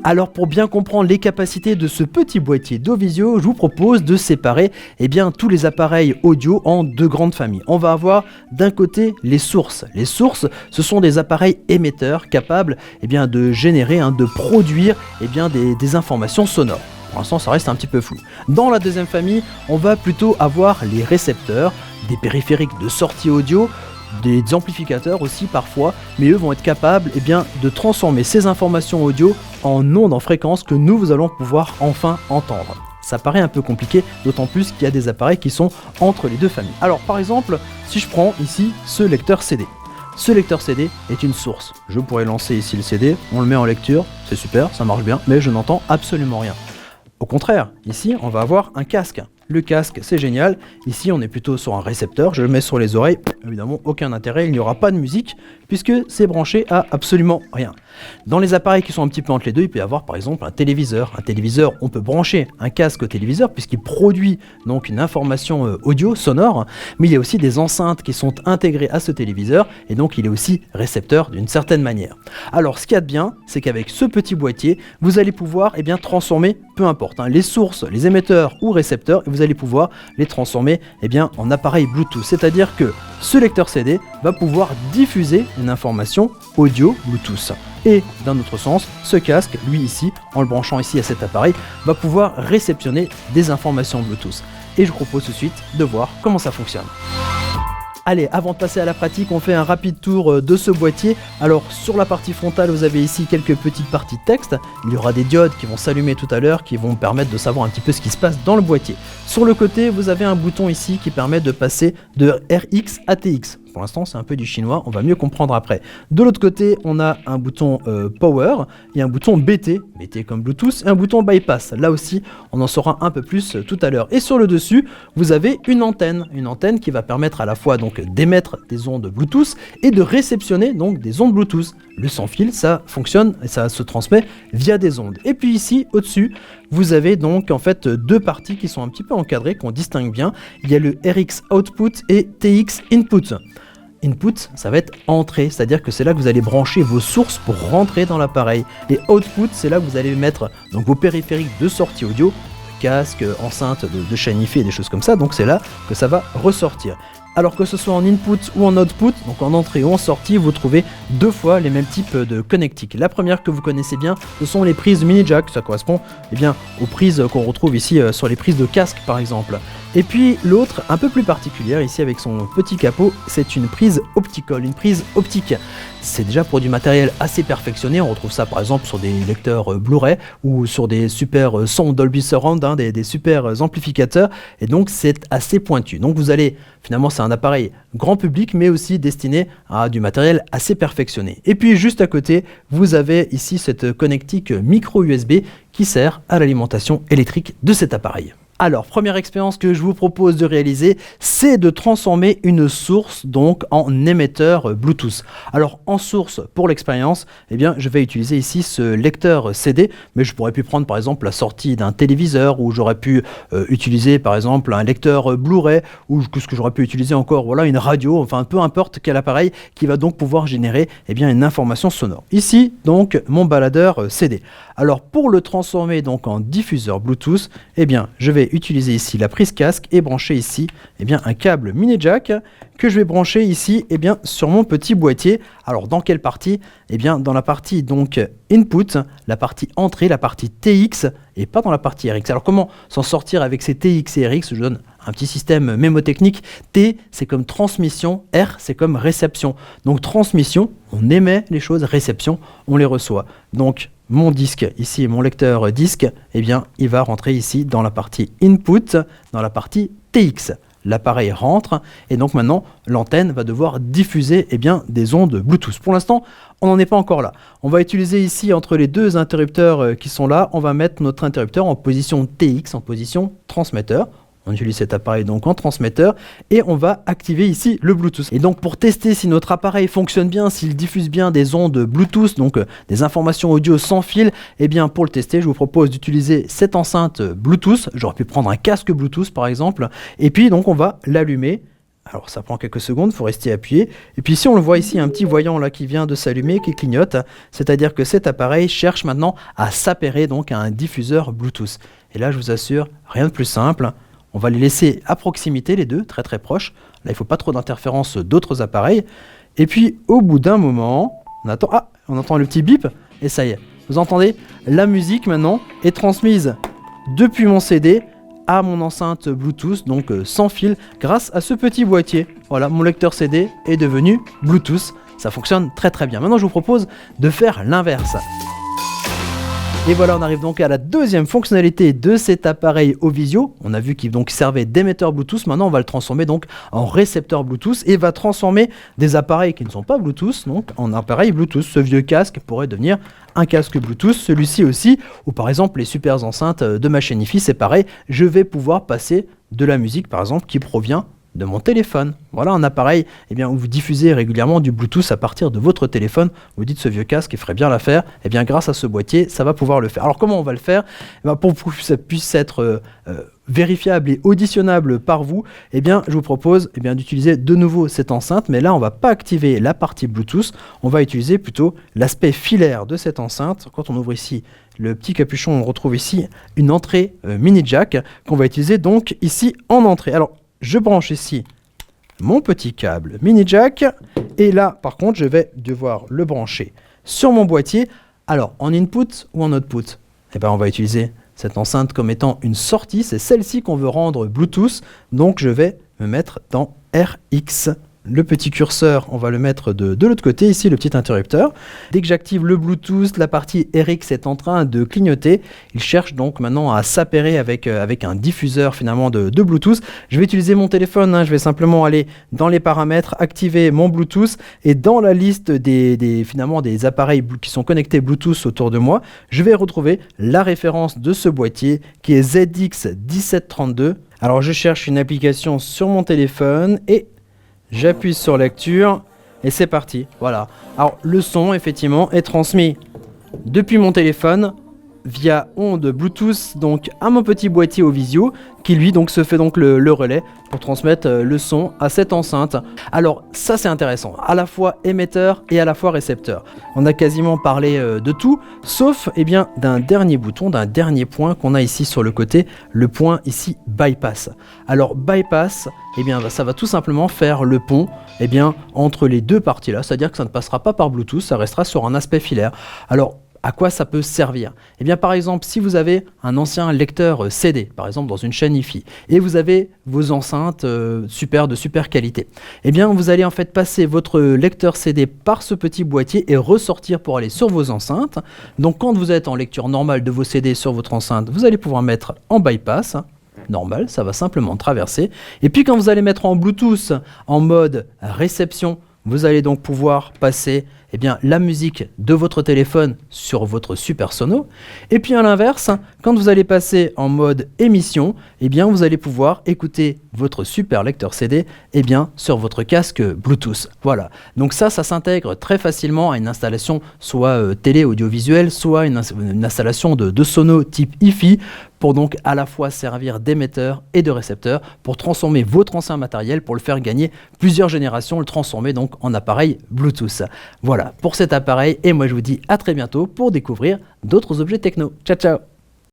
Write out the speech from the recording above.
Alors pour bien comprendre les capacités de ce petit boîtier d'Ovisio, je vous propose de séparer tous les appareils audio en deux grandes familles. On va avoir d'un côté les sources. Les sources, ce sont des appareils émetteurs capables de générer, de produire des informations sonores. Pour l'instant, ça reste un petit peu flou. Dans la deuxième famille, on va plutôt avoir les récepteurs, des périphériques de sortie audio, des amplificateurs aussi parfois, mais eux vont être capables de transformer ces informations audio en ondes en fréquence que nous allons pouvoir enfin entendre. Ça paraît un peu compliqué, d'autant plus qu'il y a des appareils qui sont entre les deux familles. Alors par exemple, si je prends ici ce lecteur CD. Ce lecteur CD est une source. Je pourrais lancer ici le CD, on le met en lecture, c'est super, ça marche bien, mais je n'entends absolument rien. Au contraire, ici on va avoir un casque. Le casque, c'est génial. Ici, on est plutôt sur un récepteur. Je le mets sur les oreilles. Évidemment, aucun intérêt. Il n'y aura pas de musique puisque c'est branché à absolument rien. Dans les appareils qui sont un petit peu entre les deux, il peut y avoir par exemple un téléviseur. Un téléviseur, on peut brancher un casque au téléviseur puisqu'il produit donc une information audio, sonore. Mais il y a aussi des enceintes qui sont intégrées à ce téléviseur et donc il est aussi récepteur d'une certaine manière. Alors, ce qu'il y a de bien, c'est qu'avec ce petit boîtier, vous allez pouvoir transformer, peu importe, les sources, les émetteurs ou récepteurs, et vous allez pouvoir les transformer en appareil Bluetooth. C'est-à-dire que ce lecteur CD va pouvoir diffuser une information audio Bluetooth. Et d'un autre sens, ce casque, lui ici, en le branchant ici à cet appareil, va pouvoir réceptionner des informations Bluetooth. Et je vous propose tout de suite de voir comment ça fonctionne. Allez, avant de passer à la pratique, on fait un rapide tour de ce boîtier. Alors, sur la partie frontale, vous avez ici quelques petites parties de texte. Il y aura des diodes qui vont s'allumer tout à l'heure, qui vont permettre de savoir un petit peu ce qui se passe dans le boîtier. Sur le côté, vous avez un bouton ici qui permet de passer de RX à TX. Pour l'instant, c'est un peu du chinois, on va mieux comprendre après. De l'autre côté, on a un bouton Power et un bouton BT, BT comme Bluetooth, et un bouton Bypass. Là aussi, on en saura un peu plus tout à l'heure. Et sur le dessus, vous avez une antenne qui va permettre à la fois d'émettre des ondes Bluetooth et de réceptionner donc des ondes Bluetooth. Le sans fil, ça fonctionne et ça se transmet via des ondes. Et puis ici, au-dessus, vous avez donc en fait deux parties qui sont un petit peu encadrées, qu'on distingue bien. Il y a le RX Output et TX Input. Input, ça va être entrée, c'est-à-dire que c'est là que vous allez brancher vos sources pour rentrer dans l'appareil. Et Output, c'est là que vous allez mettre donc vos périphériques de sortie audio, casque, enceinte de chaîne hi-fi et des choses comme ça, donc c'est là que ça va ressortir. Alors que ce soit en input ou en output, donc en entrée ou en sortie, vous trouvez deux fois les mêmes types de connectiques. La première que vous connaissez bien, ce sont les prises mini jack, ça correspond aux prises qu'on retrouve ici sur les prises de casque par exemple. Et puis l'autre, un peu plus particulière, ici avec son petit capot, c'est une prise optical, une prise optique. C'est déjà pour du matériel assez perfectionné, on retrouve ça par exemple sur des lecteurs Blu-ray ou sur des super sons Dolby Surround, des super amplificateurs, et donc c'est assez pointu. Donc vous allez, finalement c'est un appareil grand public mais aussi destiné à du matériel assez perfectionné. Et puis juste à côté, vous avez ici cette connectique micro USB qui sert à l'alimentation électrique de cet appareil. Alors, première expérience que je vous propose de réaliser, c'est de transformer une source donc en émetteur Bluetooth. Alors, en source, pour l'expérience, je vais utiliser ici ce lecteur CD, mais je pourrais pu prendre par exemple la sortie d'un téléviseur, ou j'aurais pu utiliser par exemple un lecteur Blu-ray, ou ce que j'aurais pu utiliser encore, une radio, enfin peu importe quel appareil qui va donc pouvoir générer une information sonore. Ici, donc, mon baladeur CD. Alors, pour le transformer donc en diffuseur Bluetooth, je vais utiliser ici la prise casque et brancher ici un câble mini jack que je vais brancher ici sur mon petit boîtier. Alors dans quelle partie ? Dans la partie donc input, la partie entrée, la partie TX et pas dans la partie RX. Alors comment s'en sortir avec ces TX et RX ? Je donne un petit système mémotechnique. T, c'est comme transmission, R, c'est comme réception. Donc transmission, on émet les choses, réception, on les reçoit. Donc mon disque, ici mon lecteur disque, il va rentrer ici dans la partie input, dans la partie TX. L'appareil rentre et donc maintenant l'antenne va devoir diffuser des ondes Bluetooth. Pour l'instant, on n'en est pas encore là. On va utiliser ici entre les deux interrupteurs qui sont là, on va mettre notre interrupteur en position TX, en position transmetteur. On utilise cet appareil donc en transmetteur et on va activer ici le Bluetooth. Et donc pour tester si notre appareil fonctionne bien, s'il diffuse bien des ondes Bluetooth, donc des informations audio sans fil, pour le tester, je vous propose d'utiliser cette enceinte Bluetooth. J'aurais pu prendre un casque Bluetooth par exemple. Et puis donc on va l'allumer Alors ça prend quelques secondes, il faut rester appuyé. Et puis ici on le voit ici, un petit voyant là qui vient de s'allumer, qui clignote. C'est-à-dire que cet appareil cherche maintenant à s'appairer donc à un diffuseur Bluetooth. Et là je vous assure, rien de plus simple. On va les laisser à proximité les deux, très très proches. Là il ne faut pas trop d'interférence d'autres appareils. Et puis au bout d'un moment, on entend le petit bip et ça y est. Vous entendez? La musique maintenant est transmise depuis mon CD à mon enceinte Bluetooth, donc sans fil, grâce à ce petit boîtier. Voilà, mon lecteur CD est devenu Bluetooth. Ça fonctionne très très bien. Maintenant, je vous propose de faire l'inverse. Et voilà, on arrive donc à la deuxième fonctionnalité de cet appareil Ovisio. On a vu qu'il donc servait d'émetteur Bluetooth. Maintenant, on va le transformer donc en récepteur Bluetooth et va transformer des appareils qui ne sont pas Bluetooth donc en appareils Bluetooth. Ce vieux casque pourrait devenir un casque Bluetooth, celui-ci aussi, ou par exemple les super enceintes de ma chaîne hi-fi, c'est pareil. Je vais pouvoir passer de la musique, par exemple, qui provient de mon téléphone. Voilà un appareil où vous diffusez régulièrement du Bluetooth à partir de votre téléphone. Vous dites ce vieux casque il ferait bien l'affaire. Et bien grâce à ce boîtier, ça va pouvoir le faire. Alors comment on va le faire? Pour que ça puisse être vérifiable et auditionnable par vous, je vous propose d'utiliser de nouveau cette enceinte. Mais là, on ne va pas activer la partie Bluetooth. On va utiliser plutôt l'aspect filaire de cette enceinte. Quand on ouvre ici le petit capuchon, on retrouve ici une entrée mini jack qu'on va utiliser donc ici en entrée. Alors, je branche ici mon petit câble mini jack et là par contre je vais devoir le brancher sur mon boîtier. Alors en input ou en output? On va utiliser cette enceinte comme étant une sortie, c'est celle-ci qu'on veut rendre Bluetooth, donc je vais me mettre dans RX. Le petit curseur, on va le mettre de l'autre côté, ici le petit interrupteur. Dès que j'active le Bluetooth, la partie RX est en train de clignoter. Il cherche donc maintenant à s'appairer avec un diffuseur finalement de Bluetooth. Je vais utiliser mon téléphone, je vais simplement aller dans les paramètres, activer mon Bluetooth et dans la liste des appareils qui sont connectés Bluetooth autour de moi, je vais retrouver la référence de ce boîtier qui est ZX1732. Alors je cherche une application sur mon téléphone et j'appuie sur lecture et c'est parti. Voilà. Alors le son effectivement est transmis depuis mon téléphone via onde Bluetooth donc à mon petit boîtier Ovisio qui lui donc se fait donc le relais pour transmettre le son à cette enceinte. Alors ça c'est intéressant, à la fois émetteur et à la fois récepteur. On a quasiment parlé de tout sauf d'un dernier bouton, d'un dernier point qu'on a ici sur le côté, le point ici bypass. Alors bypass, ça va tout simplement faire le pont entre les deux parties là, c'est-à-dire que ça ne passera pas par Bluetooth, ça restera sur un aspect filaire. Alors à quoi ça peut servir? Par exemple, si vous avez un ancien lecteur CD, par exemple dans une chaîne hi-fi, et vous avez vos enceintes de super qualité, vous allez en fait passer votre lecteur CD par ce petit boîtier et ressortir pour aller sur vos enceintes. Donc quand vous êtes en lecture normale de vos CD sur votre enceinte, vous allez pouvoir mettre en bypass. Normal, ça va simplement traverser. Et puis quand vous allez mettre en Bluetooth en mode réception, vous allez donc pouvoir passer la musique de votre téléphone sur votre super sono. Et puis à l'inverse, quand vous allez passer en mode émission, vous allez pouvoir écouter votre super lecteur CD sur votre casque Bluetooth. Voilà. Donc ça s'intègre très facilement à une installation soit télé audiovisuelle, soit une installation de sono type hi-fi pour donc à la fois servir d'émetteur et de récepteur pour transformer votre ancien matériel, pour le faire gagner plusieurs générations, le transformer donc en appareil Bluetooth. Voilà pour cet appareil et moi je vous dis à très bientôt pour découvrir d'autres objets techno. Ciao ciao.